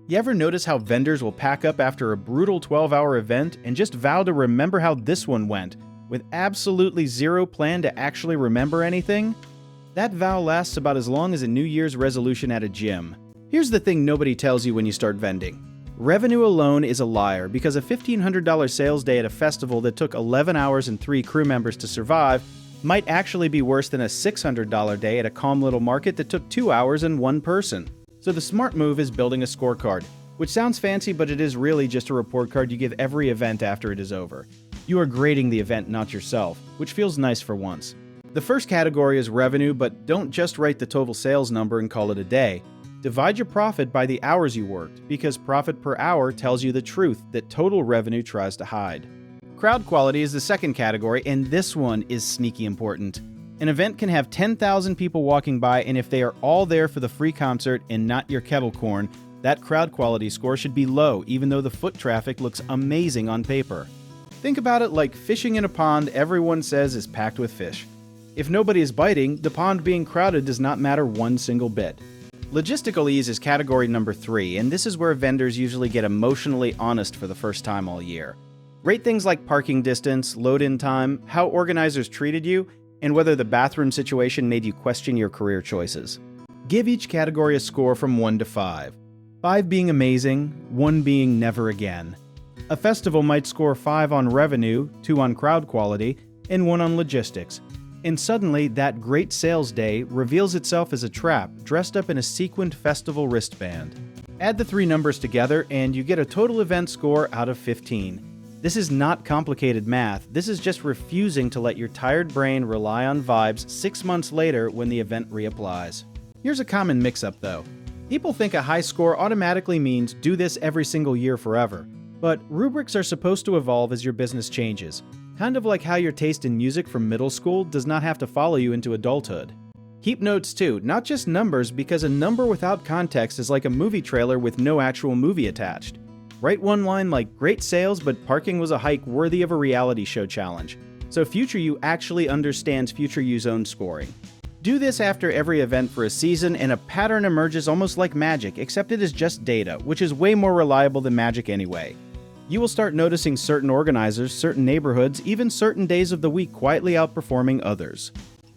You ever notice how vendors will pack up after a brutal 12-hour event and just vow to remember how this one went, with absolutely zero plan to actually remember anything? That vow lasts about as long as a New Year's resolution at a gym. Here's the thing nobody tells you when you start vending. Revenue alone is a liar, because a $1,500 sales day at a festival that took 11 hours and 3 crew members to survive might actually be worse than a $600 day at a calm little market that took 2 hours and 1 person. So the smart move is building a scorecard, which sounds fancy, but it is really just a report card you give every event after it is over. You are grading the event, not yourself, which feels nice for once. The first category is revenue, but don't just write the total sales number and call it a day. Divide your profit by the hours you worked, because profit per hour tells you the truth that total revenue tries to hide. Crowd quality is the second category, and this one is sneaky important. An event can have 10,000 people walking by, and if they are all there for the free concert and not your kettle corn, that crowd quality score should be low, even though the foot traffic looks amazing on paper. Think about it like fishing in a pond everyone says is packed with fish. If nobody is biting, the pond being crowded does not matter one single bit. Logistical ease is category number 3, and this is where vendors usually get emotionally honest for the first time all year. Rate things like parking distance, load-in time, how organizers treated you, and whether the bathroom situation made you question your career choices. Give each category a score from 1 to 5. 5 being amazing, 1 being never again. A festival might score 5 on revenue, 2 on crowd quality, and 1 on logistics. And suddenly, that great sales day reveals itself as a trap dressed up in a sequined festival wristband. Add the 3 numbers together and you get a total event score out of 15. This is not complicated math, this is just refusing to let your tired brain rely on vibes 6 months later when the event reapplies. Here's a common mix-up though. People think a high score automatically means do this every single year forever. But rubrics are supposed to evolve as your business changes. Kind of like how your taste in music from middle school does not have to follow you into adulthood. Keep notes too, not just numbers, because a number without context is like a movie trailer with no actual movie attached. Write one line like, great sales, but parking was a hike worthy of a reality show challenge. So future you actually understands future you's own scoring. Do this after every event for a season and a pattern emerges almost like magic, except it is just data, which is way more reliable than magic anyway. You will start noticing certain organizers, certain neighborhoods, even certain days of the week quietly outperforming others.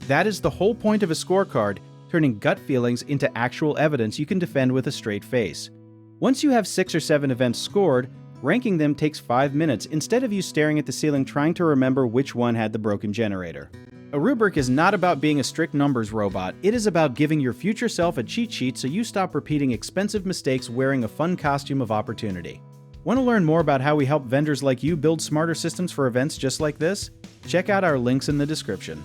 That is the whole point of a scorecard, turning gut feelings into actual evidence you can defend with a straight face. Once you have 6 or 7 events scored, ranking them takes 5 minutes instead of you staring at the ceiling trying to remember which one had the broken generator. A rubric is not about being a strict numbers robot, it is about giving your future self a cheat sheet so you stop repeating expensive mistakes wearing a fun costume of opportunity. Want to learn more about how we help vendors like you build smarter systems for events just like this? Check out our links in the description.